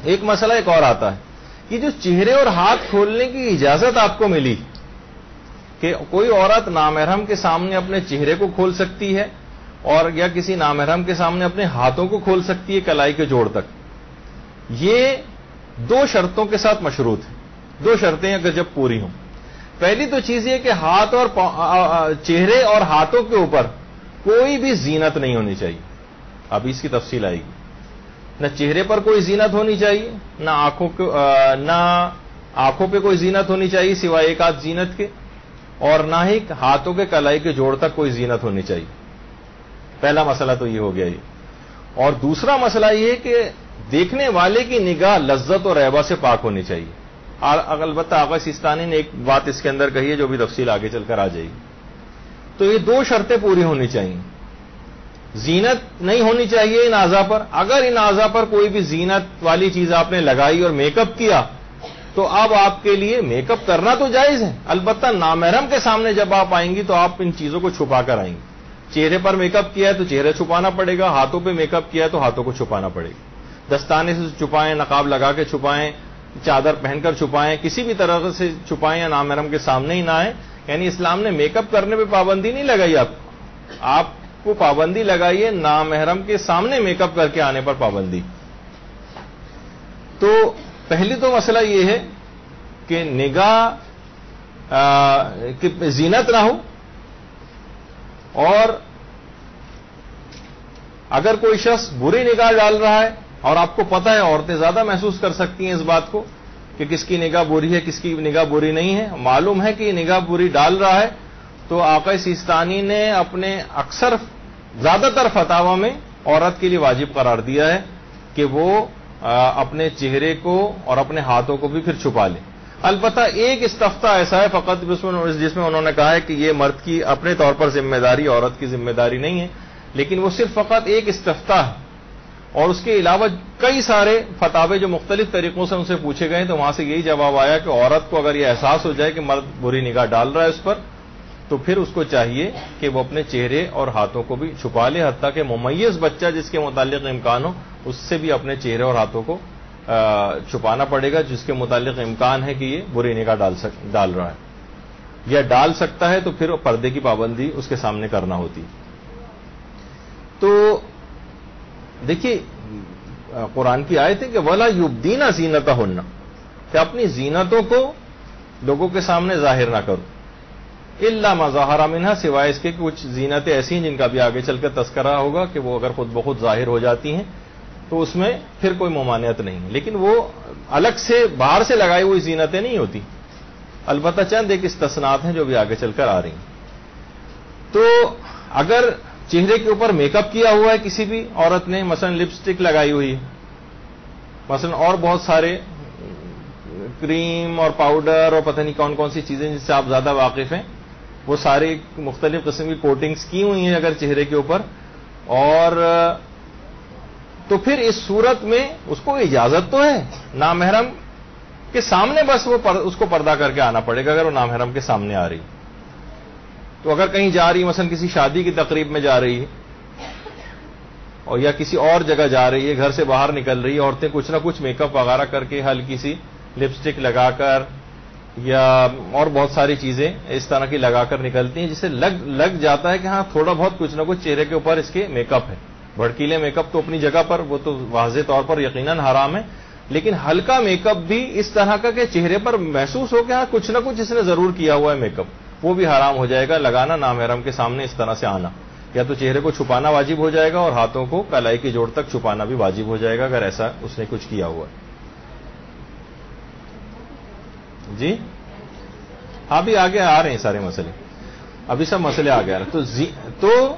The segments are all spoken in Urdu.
ایک مسئلہ ایک اور آتا ہے کہ جو چہرے اور ہاتھ کھولنے کی اجازت آپ کو ملی کہ کوئی عورت نامحرم کے سامنے اپنے چہرے کو کھول سکتی ہے اور یا کسی نامحرم کے سامنے اپنے ہاتھوں کو کھول سکتی ہے کلائی کے جوڑ تک، یہ دو شرطوں کے ساتھ مشروط ہے. دو شرطیں اگر جب پوری ہوں. پہلی تو چیز یہ کہ ہاتھ اور چہرے اور ہاتھوں کے اوپر کوئی بھی زینت نہیں ہونی چاہیے. اب اس کی تفصیل آئے گی. نہ چہرے پر کوئی زینت ہونی چاہیے، نہ آنکھوں پہ کوئی زینت ہونی چاہیے سوائے ایک آدھ زینت کے، اور نہ ہی ہاتھوں کے کلائی کے جوڑ تک کوئی زینت ہونی چاہیے. پہلا مسئلہ تو یہ ہو گیا یہ. اور دوسرا مسئلہ یہ کہ دیکھنے والے کی نگاہ لذت اور ریبہ سے پاک ہونی چاہیے. البتہ آقا سیستانی نے ایک بات اس کے اندر کہی ہے جو بھی تفصیل آگے چل کر آ جائے گی. تو یہ دو شرطیں پوری ہونی چاہیے. زینت نہیں ہونی چاہیے ان اعضاء پر. اگر ان اعضاء پر کوئی بھی زینت والی چیز آپ نے لگائی اور میک اپ کیا تو اب آپ کے لیے میک اپ کرنا تو جائز ہے، البتہ نامحرم کے سامنے جب آپ آئیں گی تو آپ ان چیزوں کو چھپا کر آئیں گی. چہرے پر میک اپ کیا ہے تو چہرے چھپانا پڑے گا، ہاتھوں پہ میک اپ کیا ہے تو ہاتھوں کو چھپانا پڑے گا. دستانے سے چھپائیں، نقاب لگا کے چھپائیں، چادر پہن کر چھپائیں، کسی بھی طرح سے چھپائیں یا نامحرم کے سامنے ہی نہ آئیں. یعنی اسلام نے میک اپ کرنے پہ پابندی نہیں لگائی آپ کو پابندی لگائی ہے نامحرم کے سامنے میک اپ کر کے آنے پر پابندی. تو پہلی تو مسئلہ یہ ہے کہ نگاہ زینت نہ ہو، اور اگر کوئی شخص بری نگاہ ڈال رہا ہے اور آپ کو پتہ ہے عورتیں زیادہ محسوس کر سکتی ہیں اس بات کو کہ کس کی نگاہ بری ہے کس کی نگاہ بری نہیں ہے، معلوم ہے کہ یہ نگاہ بری ڈال رہا ہے، تو آقا سیستانی نے اپنے اکثر زیادہ تر فتاوی میں عورت کے لیے واجب قرار دیا ہے کہ وہ اپنے چہرے کو اور اپنے ہاتھوں کو بھی پھر چھپا لے. البتہ ایک استفتہ ایسا ہے فقط جس میں انہوں نے کہا ہے کہ یہ مرد کی اپنے طور پر ذمہ داری، عورت کی ذمہ داری نہیں ہے، لیکن وہ صرف فقط ایک استفتہ ہے. اور اس کے علاوہ کئی سارے فتاوے جو مختلف طریقوں سے ان سے پوچھے گئے تو وہاں سے یہی جواب آیا کہ عورت کو اگر یہ احساس ہو جائے کہ مرد بری نگاہ ڈال رہا ہے اس پر تو پھر اس کو چاہیے کہ وہ اپنے چہرے اور ہاتھوں کو بھی چھپا لے، حتیٰ کہ ممیز بچہ جس کے متعلق امکان ہو اس سے بھی اپنے چہرے اور ہاتھوں کو چھپانا پڑے گا جس کے متعلق امکان ہے کہ یہ بری نگاہ ڈال رہا ہے یا ڈال سکتا ہے، تو پھر پردے کی پابندی اس کے سامنے کرنا ہوتی. تو دیکھیے قرآن کی آیت ہے کہ وَلَا يُبْدِينَ زِينَتَهُنَّ، کہ اپنی زینتوں کو لوگوں کے سامنے ظاہر نہ کرو، إِلَّا مَا ظَهَرَ مِنْهَا، سوائے اس کے کچھ زینتیں ایسی ہیں جن کا بھی آگے چل کر تذکرہ ہوگا کہ وہ اگر خود بخود ظاہر ہو جاتی ہیں تو اس میں پھر کوئی ممانعت نہیں ہے، لیکن وہ الگ سے باہر سے لگائی ہوئی زینتیں نہیں ہوتی. البتہ چند ایک استثناءات ہیں جو بھی آگے چل کر آ رہی ہیں. تو اگر چہرے کے اوپر میک اپ کیا ہوا ہے کسی بھی عورت نے، مثلا لپسٹک لگائی ہوئی ہے، مثلا اور بہت سارے کریم اور پاؤڈر اور پتہ نہیں کون کون سی چیزیں جس سے آپ زیادہ واقف ہیں، وہ ساری مختلف قسم کی کوٹنگز کی ہوئی ہیں اگر چہرے کے اوپر، اور تو پھر اس صورت میں اس کو اجازت تو ہے نامحرم کے سامنے بس وہ اس کو پردہ کر کے آنا پڑے گا اگر وہ نامحرم کے سامنے آ رہی. تو اگر کہیں جا رہی مثلا کسی شادی کی تقریب میں جا رہی ہے اور یا کسی اور جگہ جا رہی ہے، گھر سے باہر نکل رہی ہے، عورتیں کچھ نہ کچھ میک اپ وغیرہ کر کے ہلکی سی لپسٹک لگا کر یا اور بہت ساری چیزیں اس طرح کی لگا کر نکلتی ہیں جسے لگ جاتا ہے کہ ہاں تھوڑا بہت کچھ نہ کچھ چہرے کے اوپر اس کے میک اپ ہے. بھڑکیلے میک اپ تو اپنی جگہ پر وہ تو واضح طور پر یقیناً حرام ہے، لیکن ہلکا میک اپ بھی اس طرح کا کہ چہرے پر محسوس ہو کہ ہاں کچھ نہ کچھ اس نے ضرور کیا ہوا ہے میک اپ، وہ بھی حرام ہو جائے گا لگانا نامحرم کے سامنے اس طرح سے آنا. یا تو چہرے کو چھپانا واجب ہو جائے گا اور ہاتھوں کو کلائی کی جوڑ تک چھپانا بھی واجب ہو جائے گا اگر ایسا اس نے کچھ کیا ہوا ہے. جی ہاں بھی آگے آ رہے ہیں سارے مسئلے، ابھی سب مسئلے آگے آ رہے ہیں. تو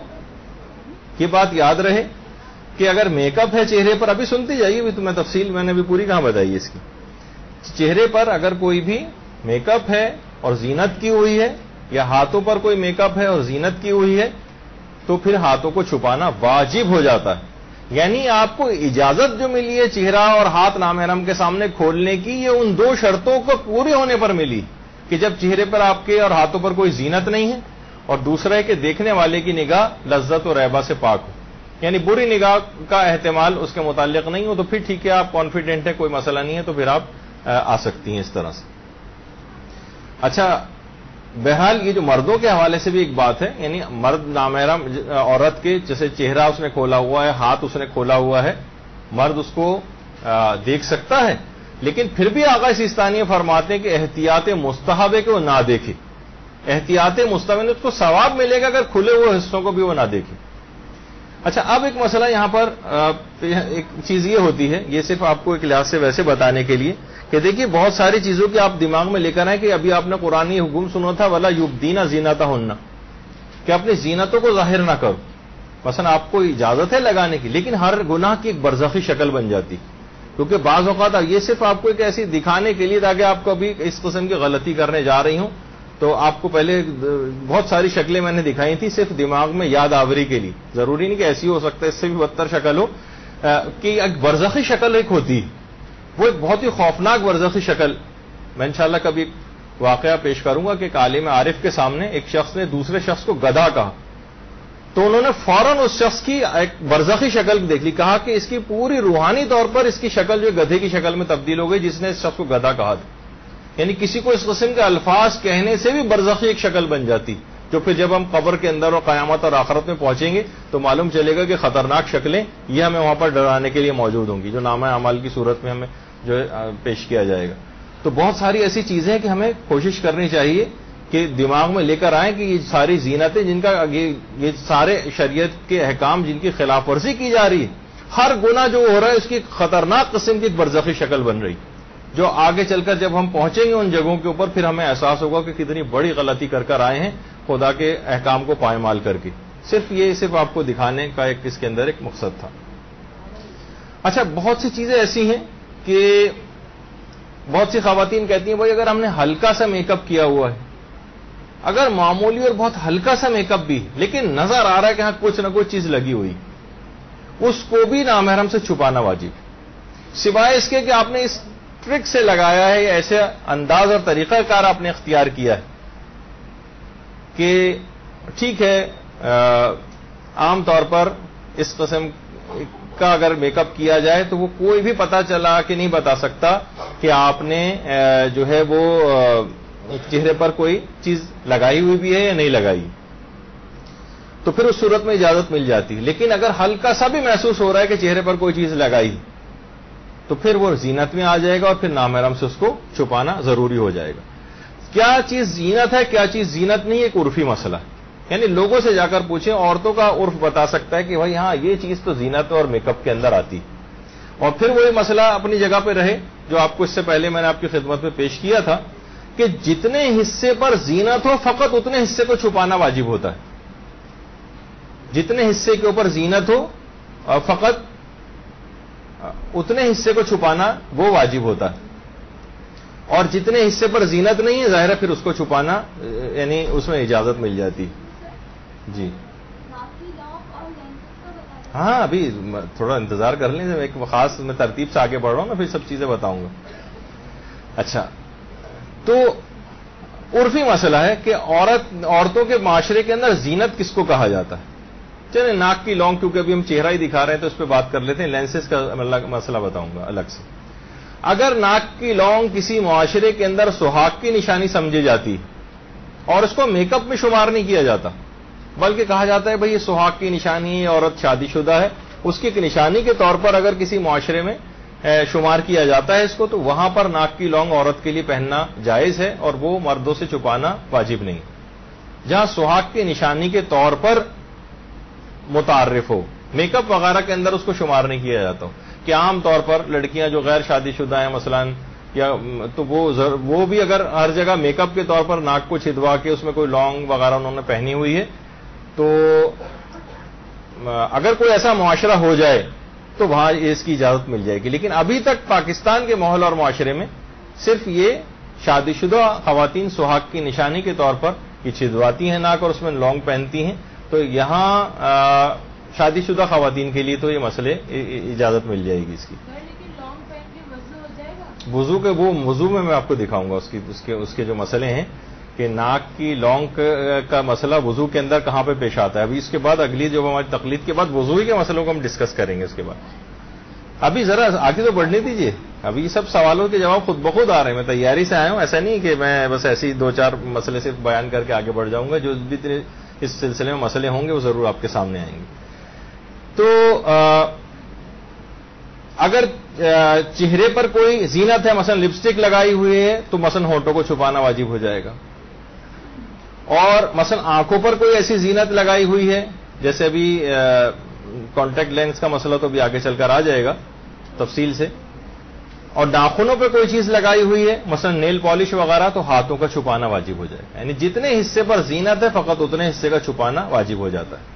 یہ بات یاد رہے کہ اگر میک اپ ہے چہرے پر، ابھی سنتی جائیے، ابھی تو میں تفصیل میں نے ابھی پوری کہاں بتائی اس کی. چہرے پر اگر کوئی بھی میک اپ ہے اور زینت کی ہوئی ہے یا ہاتھوں پر کوئی میک اپ ہے اور زینت کی ہوئی ہے تو پھر ہاتھوں کو چھپانا واجب ہو جاتا ہے. یعنی آپ کو اجازت جو ملی ہے چہرہ اور ہاتھ نامحرم کے سامنے کھولنے کی، یہ ان دو شرطوں کو پورے ہونے پر ملی کہ جب چہرے پر آپ کے اور ہاتھوں پر کوئی زینت نہیں ہے، اور دوسرا ہے کہ دیکھنے والے کی نگاہ لذت اور ریبہ سے پاک ہو. یعنی بری نگاہ کا احتمال اس کے متعلق نہیں ہو تو پھر ٹھیک ہے، آپ کانفیڈنٹ ہیں، کوئی مسئلہ نہیں ہے، تو پھر آپ آ سکتی ہیں اس طرح سے. اچھا، بہرحال یہ جو مردوں کے حوالے سے بھی ایک بات ہے، یعنی مرد نامحرم عورت کے جیسے چہرہ اس نے کھولا ہوا ہے، ہاتھ اس نے کھولا ہوا ہے، مرد اس کو دیکھ سکتا ہے، لیکن پھر بھی آقا سیستانی فرماتے ہیں کہ احتیاط مستحب ہے کہ وہ نہ دیکھے. احتیاط مستحب ہے، اس کو ثواب ملے گا اگر کھلے ہوئے حصوں کو بھی وہ نہ دیکھے. اچھا، اب ایک مسئلہ یہاں پر ایک چیز یہ ہوتی ہے، یہ صرف آپ کو ایک لحاظ سے ویسے بتانے کے لیے کہ دیکھیے بہت ساری چیزوں کی آپ دماغ میں لے کر آئیں کہ ابھی آپ نے قرآنی حکم سنا تھا ولا یبدینا زینتہن، کہ اپنی زینتوں کو ظاہر نہ کرو. مثلا آپ کو اجازت ہے لگانے کی، لیکن ہر گناہ کی ایک برزخی شکل بن جاتی، کیونکہ بعض اوقات یہ صرف آپ کو ایک ایسی دکھانے کے لیے تاکہ آپ کبھی اس قسم کی غلطی کرنے جا رہی ہوں تو آپ کو پہلے بہت ساری شکلیں میں نے دکھائی تھی صرف دماغ میں یاد آوری کے لیے. ضروری نہیں کہ ایسی ہو سکتا ہے، اس سے بھی بدتر شکل ہو کہ ایک برزخی شکل ایک ہوتی ہے، وہ ایک بہت ہی خوفناک برزخی شکل. میں انشاءاللہ کبھی واقعہ پیش کروں گا کہ ایک عالم عارف کے سامنے ایک شخص نے دوسرے شخص کو گدھا کہا، تو انہوں نے فوراً اس شخص کی ایک برزخی شکل دیکھ لی، کہا کہ اس کی پوری روحانی طور پر اس کی شکل جو گدھے کی شکل میں تبدیل ہو گئی جس نے اس شخص کو گدھا کہا تھا. یعنی کسی کو اس قسم کے الفاظ کہنے سے بھی برزخی ایک شکل بن جاتی، جو پھر جب ہم قبر کے اندر اور قیامت اور آخرت میں پہنچیں گے تو معلوم چلے گا کہ خطرناک شکلیں یہ ہمیں وہاں پر ڈرانے کے لیے موجود ہوں گی، جو نامہ اعمال کی صورت میں ہمیں جو پیش کیا جائے گا. تو بہت ساری ایسی چیزیں ہیں کہ ہمیں کوشش کرنی چاہیے کہ دماغ میں لے کر آئیں کہ یہ ساری زینتیں جن کا یہ سارے شریعت کے احکام جن کی خلاف ورزی کی جا رہی ہے، ہر گناہ جو ہو رہا ہے اس کی خطرناک قسم کی ایک برزخی شکل بن رہی، جو آگے چل کر جب ہم پہنچیں گے ان جگہوں کے اوپر پھر ہمیں احساس ہوگا کہ کتنی بڑی غلطی کر آئے ہیں خدا کے احکام کو پائمال کر کے. صرف آپ کو دکھانے کا ایک اس کے اندر ایک مقصد تھا. اچھا، بہت سی چیزیں ایسی ہیں کہ بہت سی خواتین کہتی ہیں بھائی اگر ہم نے ہلکا سا میک اپ کیا ہوا ہے، اگر معمولی اور بہت ہلکا سا میک اپ بھی لیکن نظر آ رہا ہے کہ ہاں کچھ نہ کچھ چیز لگی ہوئی، اس کو بھی نامحرم سے چھپانا واجب، سوائے اس کے کہ آپ نے اس ٹرک سے لگایا ہے، ایسے انداز اور طریقہ کار آپ نے اختیار کیا ہے کہ ٹھیک ہے عام طور پر اس قسم کا اگر میک اپ کیا جائے تو وہ کوئی بھی پتا چلا کہ نہیں بتا سکتا کہ آپ نے جو ہے وہ چہرے پر کوئی چیز لگائی ہوئی بھی ہے یا نہیں لگائی، تو پھر اس صورت میں اجازت مل جاتی. لیکن اگر ہلکا سا بھی محسوس ہو رہا ہے کہ چہرے پر کوئی چیز لگائی تو پھر وہ زینت میں آ جائے گا اور پھر نامحرم سے اس کو چھپانا ضروری ہو جائے گا. کیا چیز زینت ہے کیا چیز زینت نہیں، ایک عرفی مسئلہ ہے. یعنی لوگوں سے جا کر پوچھیں، عورتوں کا عرف بتا سکتا ہے کہ بھائی ہاں یہ چیز تو زینت اور میک اپ کے اندر آتی، اور پھر وہی مسئلہ اپنی جگہ پہ رہے جو آپ کو اس سے پہلے میں نے آپ کی خدمت میں پیش کیا تھا کہ جتنے حصے پر زینت ہو فقط اتنے حصے کو چھپانا واجب ہوتا ہے. جتنے حصے کے اوپر زینت ہو فقط اتنے حصے کو چھپانا وہ واجب ہوتا ہے، اور جتنے حصے پر زینت نہیں ہے ظاہر ہے پھر اس کو چھپانا یعنی اس میں اجازت مل جاتی. جی ہاں، ابھی تھوڑا انتظار کر لیں، ایک خاص میں ترتیب سے آگے بڑھ رہا ہوں نا، پھر سب چیزیں بتاؤں گا. اچھا، تو عرفی مسئلہ ہے کہ عورتوں کے معاشرے کے اندر زینت کس کو کہا جاتا ہے. چلیں ناک کی لونگ، کیونکہ ابھی ہم چہرہ ہی دکھا رہے ہیں تو اس پہ بات کر لیتے ہیں، لینسز کا مسئلہ بتاؤں گا الگ سے. اگر ناک کی لونگ کسی معاشرے کے اندر سہاگ کی نشانی سمجھی جاتی اور اس کو میک اپ میں شمار نہیں کیا جاتا، بلکہ کہا جاتا ہے بھئی یہ سہاگ کی نشانی ہے، عورت شادی شدہ ہے، اس کی ایک نشانی کے طور پر اگر کسی معاشرے میں شمار کیا جاتا ہے اس کو، تو وہاں پر ناک کی لونگ عورت کے لیے پہننا جائز ہے اور وہ مردوں سے چھپانا واجب نہیں. جہاں سہاگ کی نشانی کے طور پر متعارف ہو، میک اپ وغیرہ کے اندر اس کو شمار نہیں کیا جاتا ہو، کہ عام طور پر لڑکیاں جو غیر شادی شدہ ہیں مثلا، یا تو وہ بھی اگر ہر جگہ میک اپ کے طور پر ناک کو چھدوا کے اس میں کوئی لونگ وغیرہ انہوں نے پہنی ہوئی ہے، تو اگر کوئی ایسا معاشرہ ہو جائے تو وہاں اس کی اجازت مل جائے گی. لیکن ابھی تک پاکستان کے ماحول اور معاشرے میں صرف یہ شادی شدہ خواتین سہاگ کی نشانی کے طور پر یہ چھدواتی ہیں ناک اور اس میں لونگ پہنتی ہیں، تو یہاں شادی شدہ خواتین کے لیے تو یہ مسئلے اجازت مل جائے گی اس کی. وضو کے وہ وضو میں آپ کو دکھاؤں گا اس کے جو مسئلے ہیں کہ ناک کی لونگ کا مسئلہ وضو کے اندر کہاں پہ پیش آتا ہے. ابھی اس کے بعد اگلی جو ہماری تقلید کے بعد وضوئی کے مسئلوں کو ہم ڈسکس کریں گے اس کے بعد. ابھی ذرا آگے تو بڑھنے دیجیے. ابھی سب سوالوں کے جواب خود بخود آ رہے ہیں. میں تیاری سے آیا ہوں, ایسا نہیں کہ میں بس ایسے ہی 2-4 مسئلے سے بیان کر کے آگے بڑھ جاؤں گا. جو بھی اس سلسلے میں مسئلے ہوں گے وہ ضرور آپ کے سامنے آئیں گے. تو اگر چہرے پر کوئی زینت ہے, مثلا لپسٹک لگائی ہوئی ہے, تو مثلا ہونٹوں کو چھپانا واجب ہو جائے گا. اور مثلا آنکھوں پر کوئی ایسی زینت لگائی ہوئی ہے, جیسے ابھی کانٹیکٹ لینس کا مسئلہ تو بھی آگے چل کر آ جائے گا تفصیل سے, اور ناخنوں پہ کوئی چیز لگائی ہوئی ہے, مثلا نیل پالش وغیرہ, تو ہاتھوں کا چھپانا واجب ہو جائے گا. یعنی جتنے حصے پر زینت ہے فقط اتنے حصے کا چھپانا واجب ہو جاتا ہے.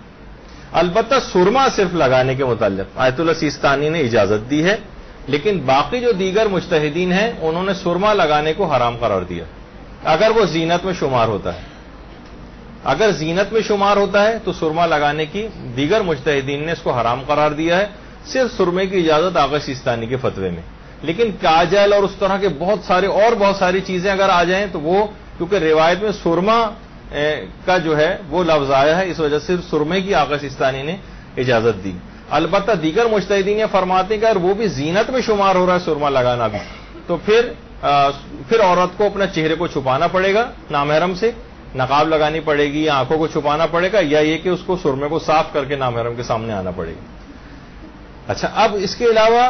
البتہ سرما صرف لگانے کے متعلق آیت اللہ سیستانی نے اجازت دی ہے, لیکن باقی جو دیگر مجتہدین ہیں انہوں نے سرما لگانے کو حرام قرار دیا اگر وہ زینت میں شمار ہوتا ہے. اگر زینت میں شمار ہوتا ہے تو سرما لگانے کی دیگر مجتہدین نے اس کو حرام قرار دیا ہے. صرف سرمے کی اجازت آغا سیستانی کے فتوے میں. لیکن کاجل اور اس طرح کے بہت ساری چیزیں اگر آ جائیں تو وہ, کیونکہ روایت میں سرما کا جو ہے وہ لفظ آیا ہے, اس وجہ سے سرمے کی آغا سیستانی نے اجازت دی. البتہ دیگر مجتہدین یہ فرماتے ہیں کہ اگر وہ بھی زینت میں شمار ہو رہا ہے سرما لگانا بھی, تو پھر عورت کو اپنے چہرے کو چھپانا پڑے گا نامحرم سے, نقاب لگانی پڑے گی, یا آنکھوں کو چھپانا پڑے گا, یا یہ کہ اس کو سرمے کو صاف کر کے نامحرم کے سامنے آنا پڑے گا. اچھا, اب اس کے علاوہ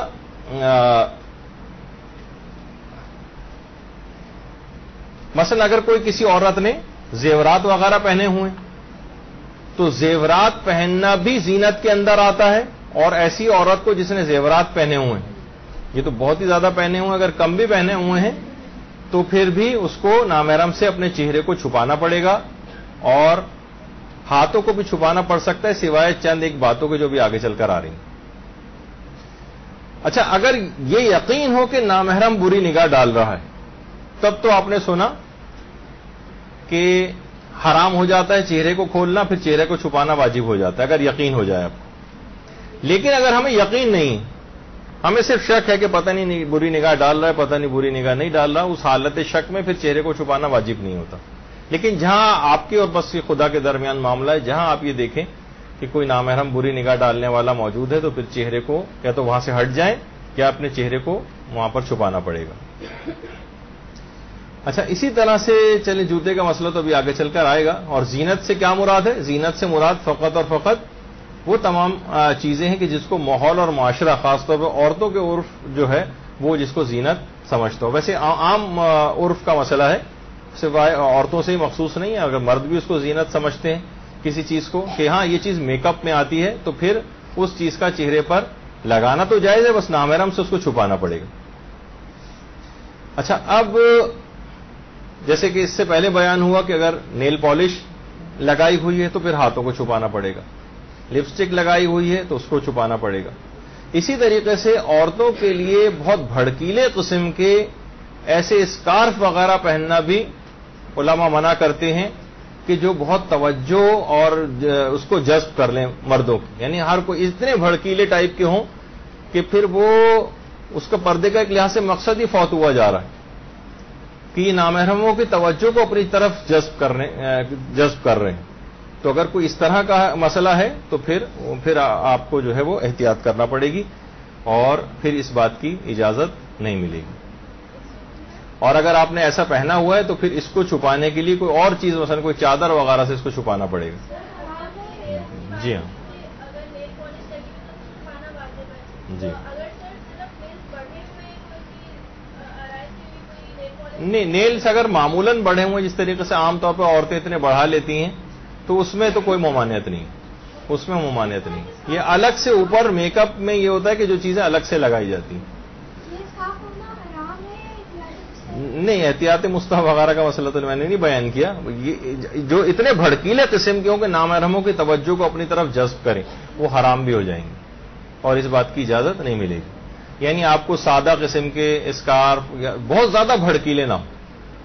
مثلا اگر کوئی کسی عورت نے زیورات وغیرہ پہنے ہوئے تو زیورات پہننا بھی زینت کے اندر آتا ہے. اور ایسی عورت کو جس نے زیورات پہنے ہوئے ہیں, یہ تو بہت ہی زیادہ پہنے ہوئے, اگر کم بھی پہنے ہوئے ہیں تو پھر بھی اس کو نامحرم سے اپنے چہرے کو چھپانا پڑے گا, اور ہاتھوں کو بھی چھپانا پڑ سکتا ہے سوائے چند ایک باتوں کے جو بھی آگے چل کر آ رہی ہیں. اچھا, اگر یہ یقین ہو کہ نامحرم بری نگاہ ڈال رہا ہے, تب تو آپ نے سنا کہ حرام ہو جاتا ہے چہرے کو کھولنا, پھر چہرے کو چھپانا واجب ہو جاتا ہے اگر یقین ہو جائے آپ کو. لیکن اگر ہمیں یقین نہیں, ہمیں صرف شک ہے کہ پتہ نہیں بری نگاہ ڈال رہا ہے, پتہ نہیں بری نگاہ نہیں ڈال رہا, اس حالت شک میں پھر چہرے کو چھپانا واجب نہیں ہوتا. لیکن جہاں آپ کے اور بس خدا کے درمیان معاملہ ہے, جہاں آپ یہ دیکھیں کہ کوئی نامحرم بری نگاہ ڈالنے والا موجود ہے, تو پھر چہرے کو یا تو وہاں سے ہٹ جائیں یا اپنے چہرے کو وہاں پر چھپانا پڑے گا. اچھا, اسی طرح سے چلے جوتے کا مسئلہ تو ابھی آگے چل کر آئے گا. اور زینت سے کیا مراد ہے؟ زینت سے مراد فقط اور فقط وہ تمام چیزیں ہیں کہ جس کو ماحول اور معاشرہ, خاص طور پہ عورتوں کے عرف جو ہے وہ جس کو زینت سمجھتا ہو. ویسے عام عرف کا مسئلہ ہے, سوائے عورتوں سے ہی مخصوص نہیں ہے. اگر مرد بھی اس کو زینت سمجھتے ہیں کسی چیز کو کہ ہاں یہ چیز میک اپ میں آتی ہے, تو پھر اس چیز کا چہرے پر لگانا تو جائز ہے, بس نامحرم سے اس کو چھپانا پڑے گا. اچھا, اب جیسے کہ اس سے پہلے بیان ہوا کہ اگر نیل پالش لگائی ہوئی ہے تو پھر ہاتھوں کو چھپانا پڑے گا, لپسٹک لگائی ہوئی ہے تو اس کو چھپانا پڑے گا. اسی طریقے سے عورتوں کے لیے بہت بھڑکیلے قسم کے ایسے اسکارف وغیرہ پہننا بھی علماء منع کرتے ہیں کہ جو بہت توجہ اور اس کو جذب کر لیں مردوں کی. یعنی ہر کوئی اتنے بھڑکیلے ٹائپ کے ہوں کہ پھر وہ اس کا پردے کا ایک لحاظ سے مقصد ہی فوت ہوا جا رہا ہے کہ یہ نامحرموں کی توجہ کو اپنی طرف جذب کر رہے ہیں. تو اگر کوئی اس طرح کا مسئلہ ہے تو پھر آپ کو جو ہے وہ احتیاط کرنا پڑے گی, اور پھر اس بات کی اجازت نہیں ملے گی. اور اگر آپ نے ایسا پہنا ہوا ہے تو پھر اس کو چھپانے کے لیے کوئی اور چیز, مثلا کوئی چادر وغیرہ سے اس کو چھپانا پڑے گا. جی ہاں, جی نہیں, نیلز اگر معمولاً بڑھے ہوئے جس طریقے سے عام طور پہ عورتیں اتنے بڑھا لیتی ہیں تو اس میں تو کوئی ممانعت نہیں, اس میں ممانعت نہیں. یہ الگ سے اوپر میک اپ میں یہ ہوتا ہے کہ جو چیزیں الگ سے لگائی جاتی ہیں. نہیں, احتیاط مستحب وغیرہ کا مسئلہ تو میں نے نہیں بیان کیا. جو اتنے بھڑکیلے قسم کے ہوں کہ نامحرموں کی توجہ کو اپنی طرف جذب کریں وہ حرام بھی ہو جائیں گے, اور اس بات کی اجازت نہیں ملے گی. یعنی آپ کو سادہ قسم کے اسکارف, بہت زیادہ بھڑکیلے نہ ہوں,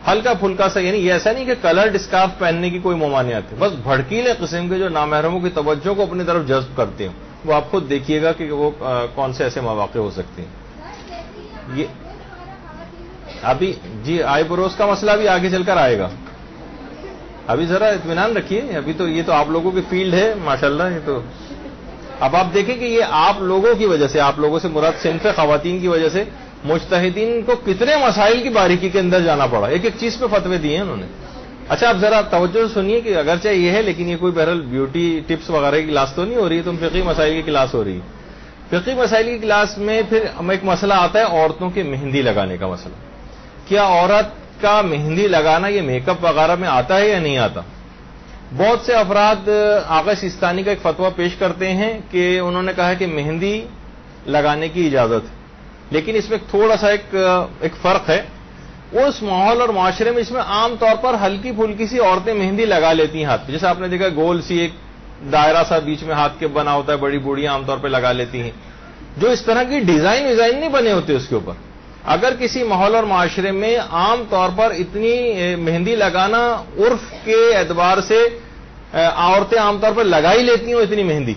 ہلکا پھلکا سا. یعنی یہ ایسا نہیں کہ کلرڈ اسکارف پہننے کی کوئی ممانعت ہے, بس بھڑکیلے قسم کے جو نامحرموں کی توجہ کو اپنی طرف جذب کرتے ہیں. وہ آپ خود دیکھیے گا کہ وہ کون سے ایسے مواقع ہو سکتے ہیں. یہ ابھی جی آئی بروز کا مسئلہ بھی آگے چل کر آئے گا. ابھی ذرا اطمینان رکھیے، ابھی تو یہ تو آپ لوگوں کی فیلڈ ہے ماشاءاللہ. یہ تو اب آپ دیکھیں کہ یہ آپ لوگوں کی وجہ سے، آپ لوگوں سے مراد صنف خواتین کی وجہ سے مجتہدین کو کتنے مسائل کی باریکی کے اندر جانا پڑا، ایک ایک چیز پہ فتوے دیے ہیں انہوں نے. اچھا اب ذرا توجہ سنیے کہ اگرچہ یہ ہے لیکن یہ کوئی بہرحال بیوٹی ٹپس وغیرہ کی کلاس تو نہیں ہو رہی، تم فقہی مسائل کی کلاس ہو رہی ہے. فقہی مسائل کی کلاس میں پھر ایک مسئلہ آتا ہے عورتوں کے مہندی لگانے کا مسئلہ. کیا عورت کا مہندی لگانا یہ میک اپ وغیرہ میں آتا ہے یا نہیں آتا؟ بہت سے افراد آغا سیستانی کا ایک فتویٰ پیش کرتے ہیں کہ انہوں نے کہا کہ مہندی لگانے کی اجازت ہے، لیکن اس میں تھوڑا سا ایک فرق ہے. اس ماحول اور معاشرے میں اس میں عام طور پر ہلکی پھلکی سی عورتیں مہندی لگا لیتی ہیں ہاتھ پہ، جیسے آپ نے دیکھا گول سی ایک دائرہ سا بیچ میں ہاتھ کے بنا ہوتا ہے، بڑی بوڑھیاں عام طور پہ لگا لیتی ہیں. جو اس طرح کی ڈیزائن نہیں بنے ہوتے اس کے اوپر. اگر کسی ماحول اور معاشرے میں عام طور پر اتنی مہندی لگانا عرف کے اعتبار سے عورتیں عام طور پر لگا ہی لیتی ہوں اتنی مہندی،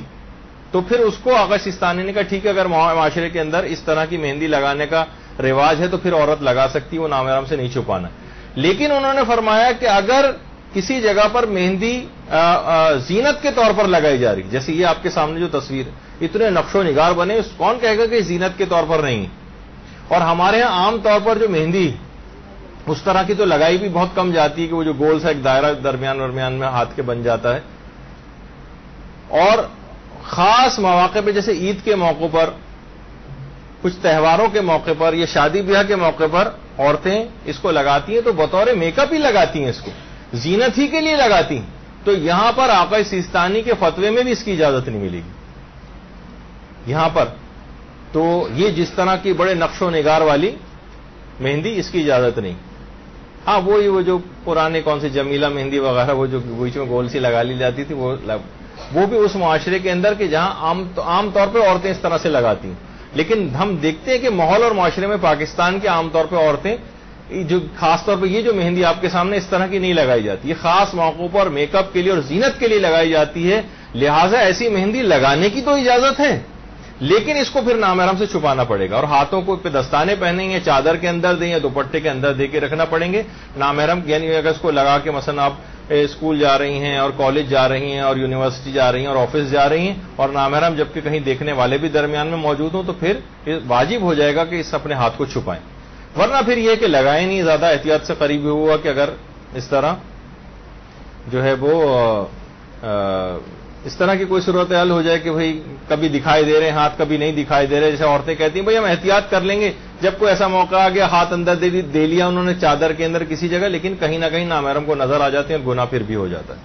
تو پھر اس کو آغا سیستانی نے کہا ٹھیک ہے، اگر معاشرے کے اندر اس طرح کی مہندی لگانے کا رواج ہے تو پھر عورت لگا سکتی ہے، وہ نامحرم سے نہیں چھپانا. لیکن انہوں نے فرمایا کہ اگر کسی جگہ پر مہندی زینت کے طور پر لگائی جا رہی، جیسے یہ آپ کے سامنے جو تصویر اتنے نقش و نگار بنے، کون کہے گا کہ زینت کے طور پر نہیں؟ اور ہمارے ہاں عام طور پر جو مہندی اس طرح کی تو لگائی بھی بہت کم جاتی ہے کہ وہ جو گول سا ایک دائرہ درمیان میں ہاتھ کے بن جاتا ہے. اور خاص مواقع پہ جیسے عید کے موقع پر، کچھ تہواروں کے موقع پر یا شادی بیاہ کے موقع پر عورتیں اس کو لگاتی ہیں تو بطور میک اپ ہی لگاتی ہیں، اس کو زینت ہی کے لیے لگاتی ہیں. تو یہاں پر آقا سیستانی کے فتوے میں بھی اس کی اجازت نہیں ملے گی یہاں پر. تو یہ جس طرح کی بڑے نقش و نگار والی مہندی اس کی اجازت نہیں. ہاں وہ جو پرانے کون سی جمیلہ مہندی وغیرہ وہ جو بیچ میں گول سی لگا لی جاتی تھی وہ بھی اس معاشرے کے اندر کہ جہاں عام طور پہ عورتیں اس طرح سے لگاتی ہیں. لیکن ہم دیکھتے ہیں کہ ماحول اور معاشرے میں پاکستان کے عام طور پہ عورتیں جو خاص طور پہ یہ جو مہندی آپ کے سامنے اس طرح کی نہیں لگائی جاتی، یہ خاص موقعوں پر میک اپ کے لیے اور زینت کے لیے لگائی جاتی ہے. لہٰذا ایسی مہندی لگانے کی تو اجازت ہے لیکن اس کو پھر نامحرم سے چھپانا پڑے گا، اور ہاتھوں کو پہ دستانے پہنیں گے، چادر کے اندر دیں یا دوپٹے کے اندر دے کے رکھنا پڑیں گے. نامحرم یعنی اگر اس کو لگا کے مثلا آپ اسکول جا رہی ہیں اور کالج جا رہی ہیں اور یونیورسٹی جا رہی ہیں اور آفس جا رہی ہیں اور نامحرم جبکہ کہیں دیکھنے والے بھی درمیان میں موجود ہوں تو پھر واجب ہو جائے گا کہ اس اپنے ہاتھ کو چھپائیں. ورنہ پھر یہ کہ لگائیں نہیں، زیادہ احتیاط سے قریب ہوا کہ اگر اس طرح جو ہے وہ اس طرح کی کوئی صورتحال ہو جائے کہ بھئی کبھی دکھائی دے رہے ہیں ہاتھ، کبھی نہیں دکھائی دے رہے، جیسے عورتیں کہتی ہیں بھئی ہم احتیاط کر لیں گے، جب کوئی ایسا موقع آ گیا ہاتھ اندر دے لیا انہوں نے چادر کے اندر کسی جگہ، لیکن کہیں نہ کہیں نامحرم کو نظر آ جاتے ہیں اور گناہ پھر بھی ہو جاتا ہے.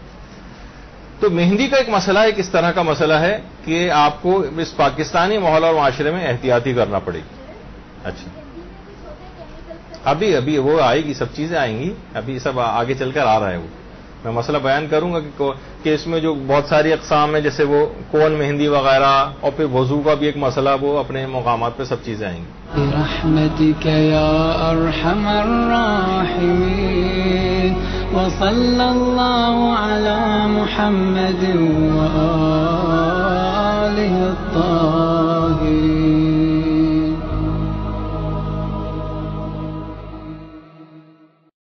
تو مہندی کا ایک مسئلہ ایک اس طرح کا مسئلہ ہے کہ آپ کو اس پاکستانی ماحول اور معاشرے میں احتیاطی کرنا پڑے گی. اچھا ابھی وہ آئے گی، سب چیزیں آئیں گی، ابھی سب آگے چل کر آ رہا ہے. وہ میں مسئلہ بیان کروں گا کہ اس میں جو بہت ساری اقسام ہیں جیسے وہ کون مہندی وغیرہ اور پھر وضو کا بھی ایک مسئلہ، وہ اپنے مقامات پہ سب چیزیں آئیں گی. برحمتک یا ارحم الراحمین وصلی اللہ علی محمد